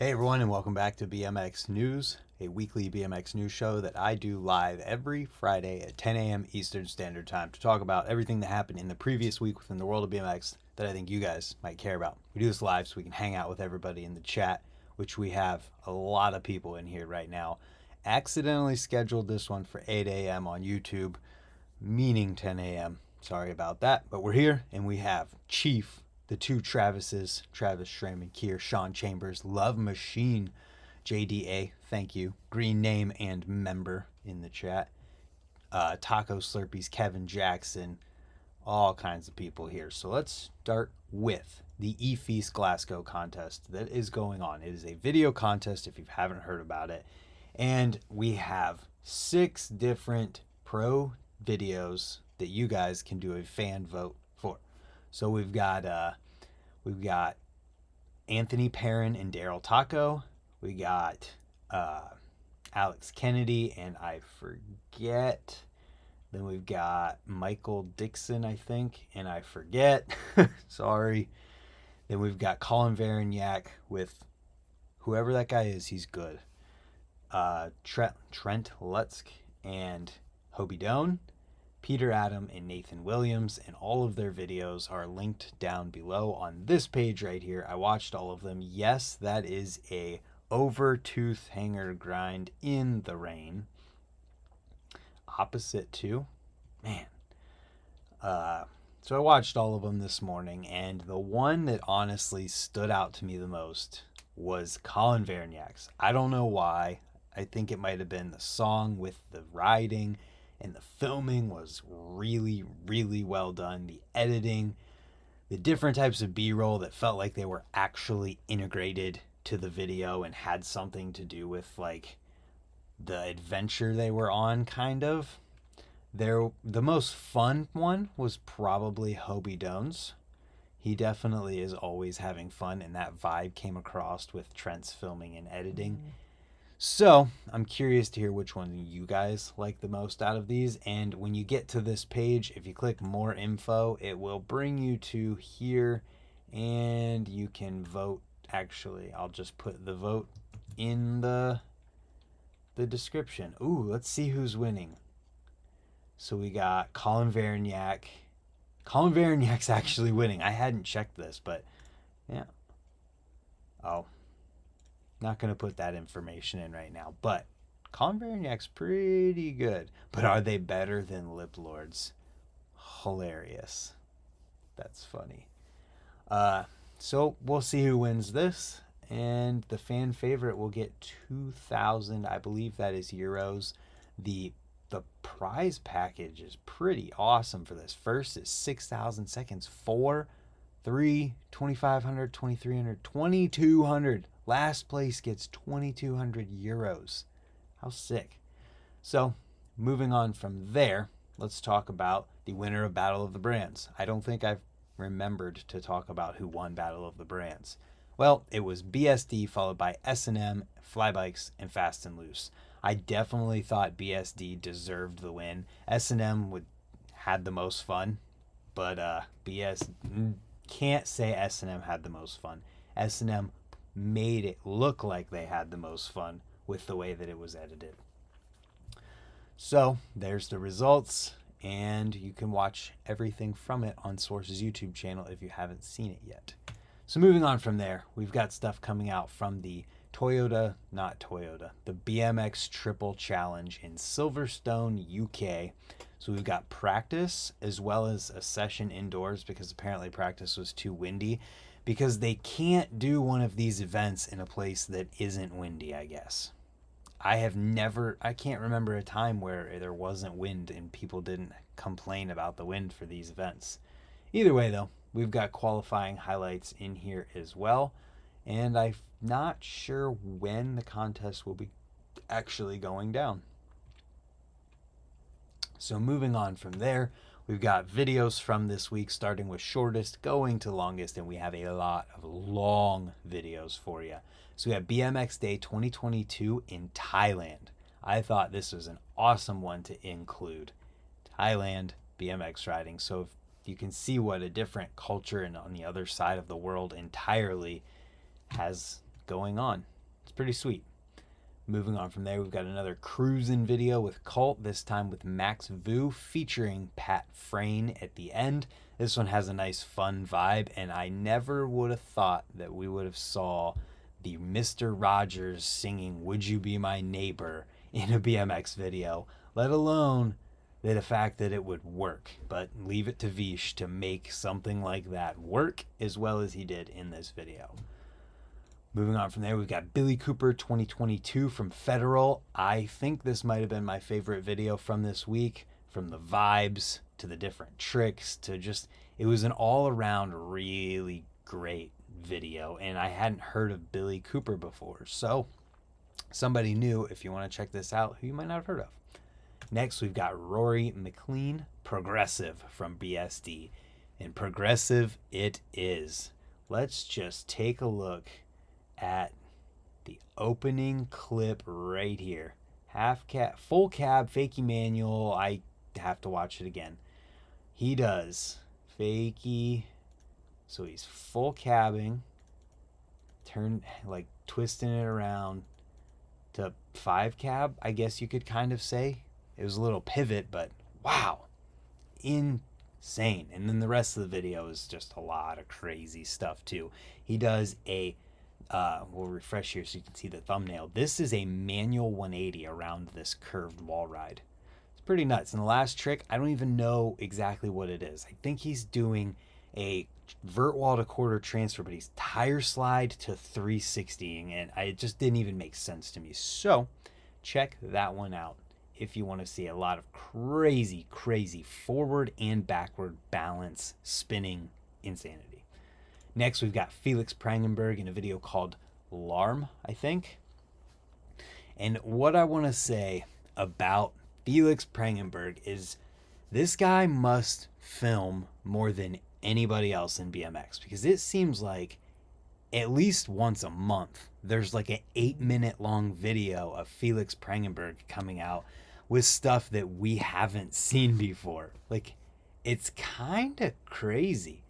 Hey everyone, and welcome back to BMX News, a weekly BMX news show that I do live every Friday at 10 a.m. Eastern Standard Time to talk about everything that happened in the previous week within the world of BMX that I think you guys might care about. We do this live so we can hang out with everybody in the chat, which we have a lot of people in here right now. Accidentally scheduled this one for 8 a.m. on YouTube, meaning 10 a.m. Sorry about that, but we're here and we have Chief, the two Travises, Travis Schraman Kier, Sean Chambers, Love Machine, JDA, thank you, green name and member in the chat, Taco Slurpees, Kevin Jackson, all kinds of people here. So let's start with the eFeast Glasgow contest that is going on. It is a video contest if you haven't heard about it. And we have 6 different pro videos that you guys can do a fan vote for. So we've got Anthony Perrin and Daryl Taco. We got Alex Kennedy and I forget. Then we've got Michael Dixon, I think, and I forget. Sorry. Then we've got Colin Varignac with whoever that guy is. He's good. Trent Lutzk and Hobie Doan, Peter Adam and Nathan Williams, and all of their videos are linked down below on this page right here. I watched all of them. Yes, that is a over tooth hanger grind in the rain. Opposite too, man. So I watched all of them this morning, and the one that honestly stood out to me the most was Colin Varignac's. I don't know why. I think it might have been the song with the riding, and the filming was really, really well done. The editing, the different types of B-roll that felt like they were actually integrated to the video and had something to do with like the adventure they were on, kind of. The most fun one was probably Hobie Doan's. He definitely is always having fun, and that vibe came across with Trent's filming and editing. So I'm curious to hear which one you guys like the most out of these. And when you get to this page, if you click more info, it will bring you to here and you can vote. Actually, I'll just put the vote in the description. Ooh, let's see who's winning. So we got Colin Varignac. Colin Varignac's actually winning. I hadn't checked this, but yeah. Oh, not going to put that information in right now, but Colin Varignac's pretty good. But are they better than Lip Lords? Hilarious. That's funny. So we'll see who wins this, and the fan favorite will get 2,000, I believe that is euros. The prize package is pretty awesome for this. First is 6,000, seconds 4, 3, 2,500, 2,300, 2,200. Last place gets 2,200 euros. How sick. So moving on from there, let's talk about the winner of Battle of the Brands. I don't think I've remembered to talk about who won Battle of the Brands. Well, it was BSD followed by S&M, Flybikes, and Fast and Loose. I definitely thought BSD deserved the win. S&M had the most fun, but can't say S&M had the most fun. S&M made it look like they had the most fun with the way that it was edited. So there's the results, and you can watch everything from it on Source's YouTube channel if you haven't seen it yet. So moving on from there, we've got stuff coming out from the the BMX Triple Challenge in Silverstone, UK. So we've got practice as well as a session indoors, because apparently practice was too windy, because they can't do one of these events in a place that isn't windy, I guess. I can't remember a time where there wasn't wind and people didn't complain about the wind for these events. Either way though, we've got qualifying highlights in here as well, and I'm not sure when the contest will be actually going down. So moving on from there, we've got videos from this week, starting with shortest, going to longest, and we have a lot of long videos for you. So we have BMX Day 2022 in Thailand. I thought this was an awesome one to include. Thailand, BMX riding. So if you can see what a different culture and on the other side of the world entirely has going on. It's pretty sweet. Moving on from there, we've got another cruising video with Cult, this time with Max Vu featuring Pat Frayne at the end. This one has a nice fun vibe, and I never would have thought that we would have saw the Mr. Rogers singing Would You Be My Neighbor in a BMX video, let alone the fact that it would work. But leave it to Vish to make something like that work as well as he did in this video. Moving on from there, we've got Billy Cooper 2022 from Federal. I think this might have been my favorite video from this week, from the vibes to the different tricks to just, it was an all-around really great video, and I hadn't heard of Billy Cooper before. So somebody new, if you want to check this out, who you might not have heard of. Next, we've got Rory McLean, Progressive from BSD. And Progressive it is. Let's just take a look at the opening clip right here. Half cab, full cab, fakie manual. I have to watch it again. He does fakie. So he's full cabbing, like twisting it around to 5 cab, I guess you could kind of say. It was a little pivot, but wow, insane. And then the rest of the video is just a lot of crazy stuff too. He does a, we'll refresh here so you can see the thumbnail. This is a manual 180 around this curved wall ride. It's pretty nuts. And the last trick, I don't even know exactly what it is. I think he's doing a vert wall to quarter transfer, but he's tire slide to 360, and it just didn't even make sense to me. So check that one out if you want to see a lot of crazy forward and backward balance spinning insanity. Next, we've got Felix Prangenberg in a video called Larm, I think. And what I want to say about Felix Prangenberg is this guy must film more than anybody else in BMX, because it seems like at least once a month there's like an 8-minute long video of Felix Prangenberg coming out with stuff that we haven't seen before. Like, it's kind of crazy.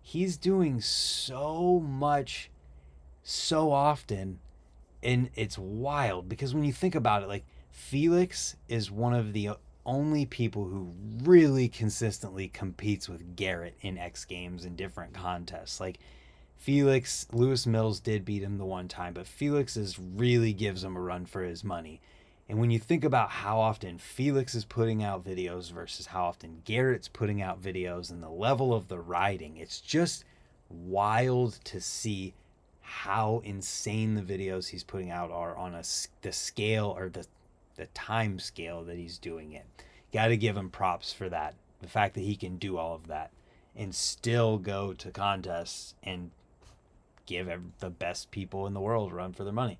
He's doing so much so often, and it's wild because when you think about it, like, Felix is one of the only people who really consistently competes with Garrett in X Games and different contests. Like, Felix, Lewis Mills did beat him the one time, but Felix really gives him a run for his money. And when you think about how often Felix is putting out videos versus how often Garrett's putting out videos and the level of the riding, it's just wild to see how insane the videos he's putting out are on the scale, or the time scale that he's doing it. Got to give him props for that. The fact that he can do all of that and still go to contests and give the best people in the world a run for their money.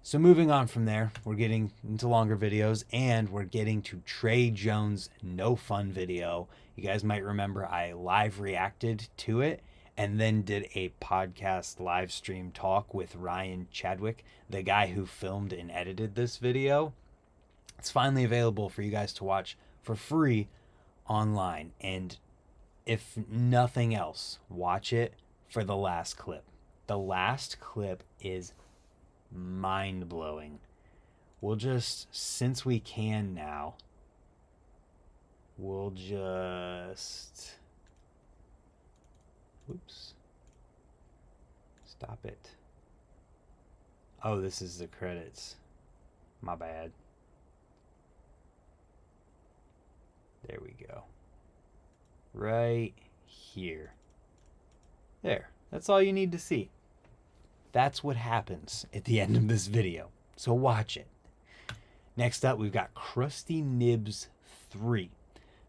So moving on from there, we're getting into longer videos, and we're getting to Trey Jones' No Fun video. You guys might remember I live reacted to it and then did a podcast live stream talk with Ryan Chadwick, the guy who filmed and edited this video. It's finally available for you guys to watch for free online. And if nothing else, watch it for the last clip. The last clip is mind-blowing. We'll just, since we can now, we'll just, whoops, stop it. Oh, this is the credits. My bad. There we go. Right here. There. That's all you need to see. That's what happens at the end of this video. So watch it. Next up, we've got Krusty Nibs 3.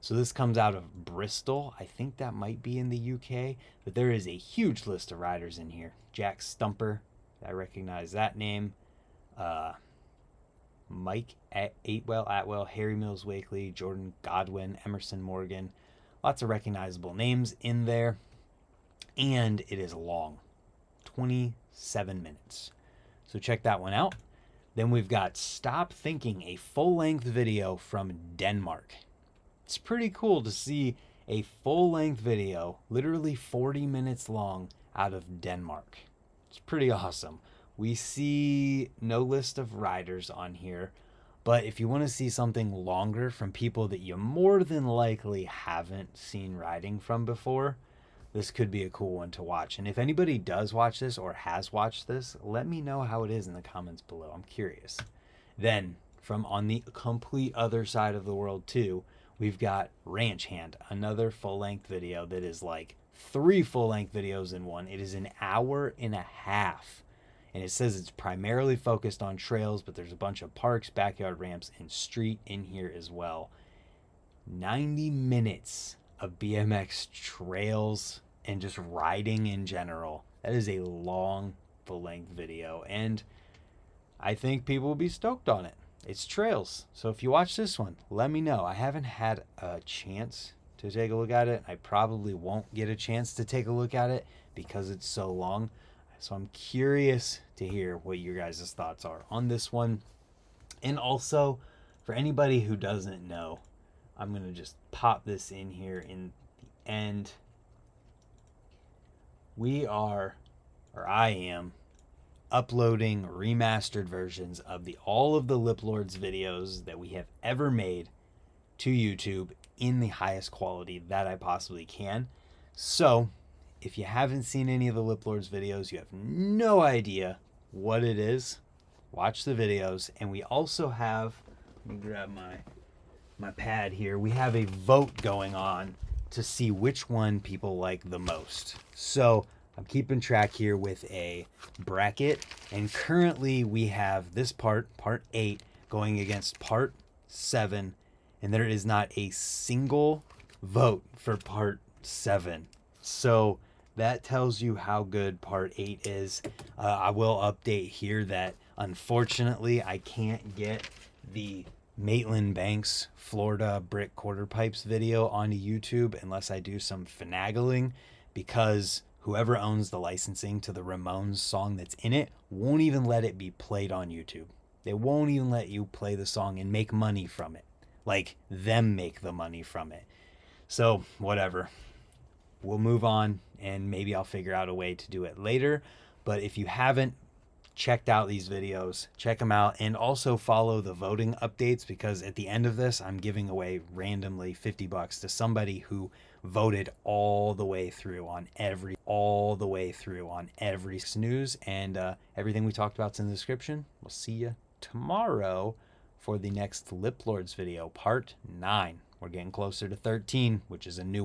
So this comes out of Bristol. I think that might be in the UK, but there is a huge list of riders in here. Jack Stumper, I recognize that name. Mike Atwell, Harry Mills Wakely, Jordan Godwin, Emerson Morgan. Lots of recognizable names in there. And it is long. 27 minutes. So check that one out. Then we've got Stop Thinking, a full-length video from Denmark. It's pretty cool to see a full-length video, literally 40 minutes long, out of Denmark. It's pretty awesome. We see no list of riders on here, but if you want to see something longer from people that you more than likely haven't seen riding from before, this could be a cool one to watch. And if anybody does watch this or has watched this, let me know how it is in the comments below. I'm curious. Then, from on the complete other side of the world too, we've got Ranch Hand, another full-length video that is like 3 full-length videos in one. It is an hour and a half. And it says it's primarily focused on trails, but there's a bunch of parks, backyard ramps, and street in here as well. 90 minutes of BMX trails and just riding in general. That is a long full-length video, and I think people will be stoked on it. It's trails. So if you watch this one, let me know. I haven't had a chance to take a look at it. I probably won't get a chance to take a look at it because it's so long. So I'm curious to hear what your guys' thoughts are on this one. And also, for anybody who doesn't know, I'm going to just pop this in here in the end. I am uploading remastered versions of all of the Lip Lords videos that we have ever made to YouTube in the highest quality that I possibly can. So if you haven't seen any of the Lip Lords videos, you have no idea what it is, watch the videos. And we also have, let me grab my pad here, we have a vote going on to see which one people like the most. So I'm keeping track here with a bracket, and currently we have this part 8, going against part 7, and there is not a single vote for part 7. So that tells you how good part 8 is. I will update here that unfortunately I can't get the Maitland Banks Florida brick quarter pipes video onto YouTube unless I do some finagling, because whoever owns the licensing to the Ramones song that's in it won't even let it be played on YouTube. They won't even let you play the song and make money from it. Like, them make the money from it. So, whatever. We'll move on, and maybe I'll figure out a way to do it later. But if you haven't checked out these videos, check them out, and also follow the voting updates, because at the end of this, I'm giving away randomly $50 to somebody who voted all the way through on every snooze, and everything we talked about's in the description. We'll see you tomorrow for the next Lip Lords video, part 9. We're getting closer to 13, which is a new